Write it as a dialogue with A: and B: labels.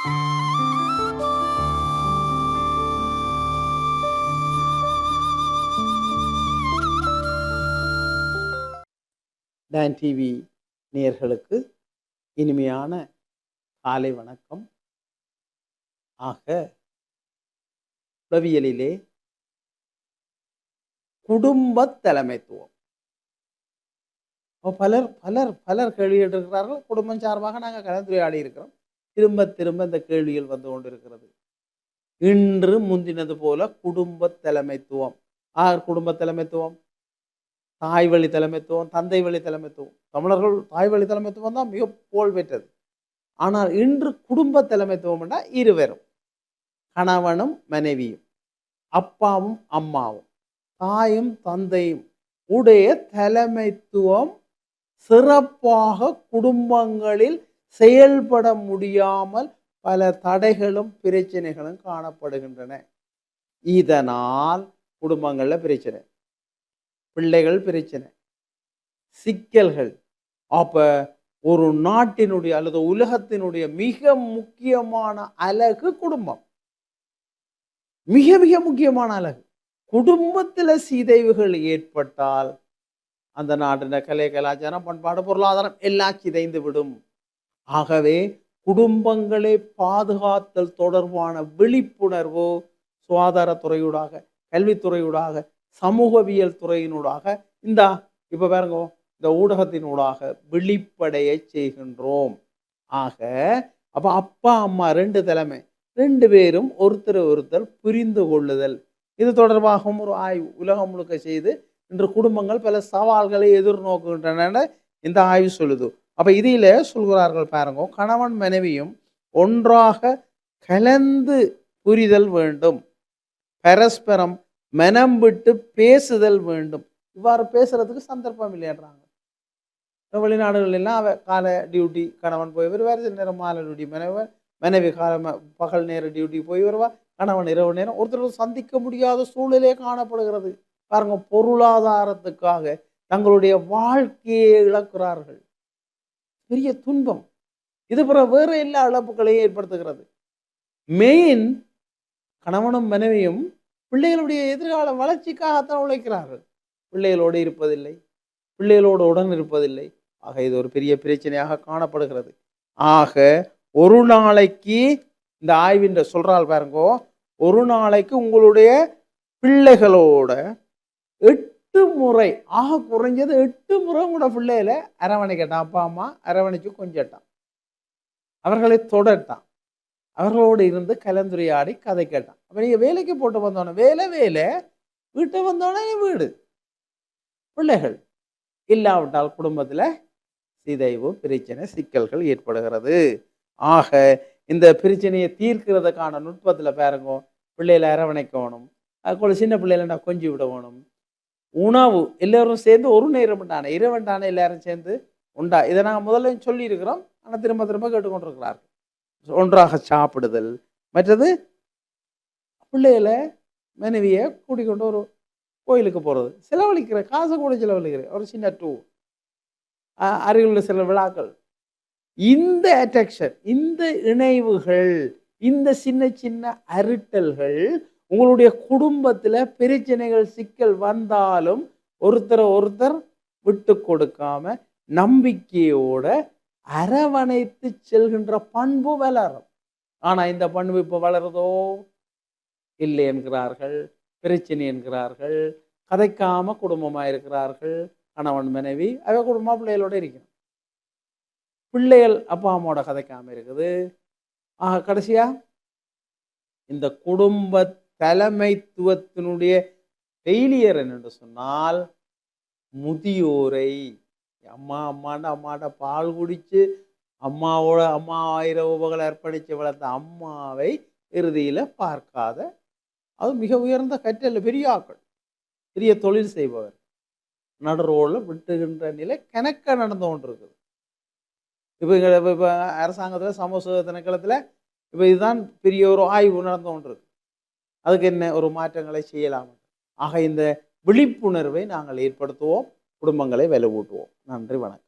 A: Don TV நேயர்களுக்கு இனிமையான காலை வணக்கம். ஆக உளவியலிலே குடும்பத் தலைமைத்துவம். பலர் பலர் பலர் கேள்வி கேட்டிருக்கிறார்கள். குடும்பம் சார்பாக நாங்கள் கலந்துரையாடி இருக்கிறோம். திரும்ப திரும்ப இந்த கேள்விகள் வந்து கொண்டிருக்கிறது. இன்று முந்தினது போல குடும்பத் தலைமைத்துவம். குடும்பத் தலைமைத்துவம், தாய் வழி தலைமைத்துவம், தந்தை வழி தலைமைத்துவம். தமிழர்கள் தாய் வழி தலைமைத்துவம் தான் மிக புகழ் பெற்றது. ஆனால் இன்று குடும்ப தலைமைத்துவம் என்றால் இருவரும், கணவனும் மனைவியும், அப்பாவும் அம்மாவும், தாயும் தந்தையும் உடைய தலைமைத்துவம் சிறப்பாக குடும்பங்களில் செயல்பட முடியாமல் பல தடைகளும் பிரச்சனைகளும் காணப்படுகின்றன. இதனால் குடும்பங்களில் பிரச்சனை, பிள்ளைகள் பிரச்சனை, சிக்கல்கள். அப்ப ஒரு நாட்டினுடைய அல்லது உலகத்தினுடைய மிக முக்கியமான அழகு குடும்பம். மிக மிக முக்கியமான அழகு. குடும்பத்தில் சிதைவுகள் ஏற்பட்டால் அந்த நாட்டின கலை, கலாச்சாரம், பண்பாடு, பொருளாதாரம் எல்லாம் சிதைந்து விடும். ஆகவே குடும்பங்களை பாதுகாத்தல் தொடர்பான விழிப்புணர்வு சுகாதாரத்துறையூடாக, கல்வித்துறையூடாக, சமூகவியல் துறையினூடாக, இப்ப பாருங்க, இந்த ஊடகத்தினூடாக விழிப்படைய செய்கின்றோம். ஆக அப்ப அப்பா அம்மா ரெண்டு தலைமை, ரெண்டு பேரும் ஒருத்தர் ஒருத்தர் புரிந்து கொள்ளுதல், இது தொடர்பாகவும் ஒரு ஆய்வு உலகம் முழுக்க செய்து இன்று குடும்பங்கள் பல சவால்களை எதிர்நோக்குகின்றன இந்த ஆய்வு சொல்லுது. அப்ப இதில் சொல்கிறார்கள் பாருங்க, கணவன் மனைவியும் ஒன்றாக கலந்து புரிதல் வேண்டும், பரஸ்பரம் மனம் விட்டு பேசுதல் வேண்டும். இவ்வாறு பேசுறதுக்கு சந்தர்ப்பம் இல்லைன்றாங்க. வெளிநாடுகள் எல்லாம் காலை டியூட்டி கணவன் போய் வருவார், சில நேரம் மாலை டியூட்டி மனைவி பகல் நேர டியூட்டி போய் வருவா, கணவன் இரவு நேரம். ஒருத்தர் சந்திக்க முடியாத சூழலே காணப்படுகிறது பாருங்க. பொருளாதாரத்துக்காக தங்களுடைய வாழ்க்கையை இழக்கிறார்கள். பெரிய துன்பம். இது வேற எல்லா இழப்புகளையும் ஏற்படுத்துகிறது. மெயின் கணவனும் மனைவியும் பிள்ளைகளுடைய எதிர்கால வளர்ச்சிக்காகத்தான் உழைக்கிறார்கள். பிள்ளைகளோடு இருப்பதில்லை, பிள்ளைகளோடு உடன் இருப்பதில்லை. ஆக இது ஒரு பெரிய பிரச்சனையாக காணப்படுகிறது. ஆக ஒரு நாளைக்கு இந்த ஆய்வின் சொல்றால் பாருங்கோ, ஒரு நாளைக்கு உங்களுடைய பிள்ளைகளோட 8 முறை, ஆக குறைஞ்சது 8 முறை உங்களோட பிள்ளைகள அரவணைக்கட்டான். அப்பா அம்மா அரவணைச்சு கொஞ்சட்டான், அவர்களை தொடட்டான், அவர்களோடு இருந்து கலந்துரையாடி கதை கேட்டான். அப்ப நீங்க வேலைக்கு போட்டு வந்தோன்னே வேலை, வீட்டை வந்தோடனே வீடு, பிள்ளைகள் இல்லாவிட்டால் குடும்பத்தில் சிதைவு, பிரச்சனை, சிக்கல்கள் ஏற்படுகிறது. ஆக இந்த பிரச்சனையை தீர்க்கிறதுக்கான நுட்பத்தில் பாருங்க, பிள்ளைகளை அரவணைக்கணும், அதுக்குள்ள சின்ன பிள்ளைகள கொஞ்சி விடணும். உணவு எல்லோரும் சேர்ந்து ஒரு நேரம் உண்டான, இரவண்டான எல்லாரும் சேர்ந்து உண்டா, இதை நாங்கள் முதல்ல சொல்லி இருக்கிறோம். ஆனால் திரும்ப திரும்ப கேட்டுக்கொண்டிருக்கிறார்கள். ஒன்றாக சாப்பிடுதல். மற்றது பிள்ளைகளை மனைவியை கூட்டிக்கொண்டு ஒரு கோயிலுக்கு போகிறது, செலவழிக்கிற காசை கூட செலவழிக்கிற ஒரு சின்ன டூர், அருகில் சில விழாக்கள். இந்த அட்ராக்ஷன், இந்த இணைவுகள், இந்த சின்ன சின்ன அருட்டல்கள் உங்களுடைய குடும்பத்தில் பிரச்சனைகள், சிக்கல் வந்தாலும் ஒருத்தர் விட்டு கொடுக்காம நம்பிக்கையோட அரவணைத்து செல்கின்ற பண்பு வளரும். ஆனா இந்த பண்பு இப்ப வளருதோ இல்லை என்கிறார்கள், பிரச்சனை என்கிறார்கள், கதைக்காம குடும்பமாக இருக்கிறார்கள். கணவன் மனைவி அவ குடும்பம் பிள்ளைகளோட இருக்கணும், பிள்ளைகள் அப்பா அம்மாவோட கதைக்காம இருக்குது. ஆக கடைசியா இந்த குடும்ப தலைமைத்துவத்தினுடைய ஃபெயிலியர் என்னென்று சொன்னால், முதியோரை அம்மாட்ட பால் குடித்து அம்மா 1000 ரூபாய்களை அர்ப்பணித்து வளர்த்த அம்மாவை இறுதியில் பார்க்காத, அது மிக உயர்ந்த கற்றல், பெரிய ஆக்கள், பெரிய தொழில் செய்பவர், நடுரோடில் விட்டுகின்ற நிலை கணக்க நடந்து கொண்டிருக்குது. இப்போ அரசாங்கத்தில் சமூக திணைக்களத்தில் இப்போ இதுதான் பெரிய ஒரு ஆய்வு நடந்து கொண்டிருக்கு. அதுக்கு என்ன ஒரு மாற்றங்களை செய்யலாம். ஆக இந்த விழிப்புணர்வை நாங்கள் ஏற்படுத்துவோம், குடும்பங்களை வலுவூட்டுவோம். நன்றி, வணக்கம்.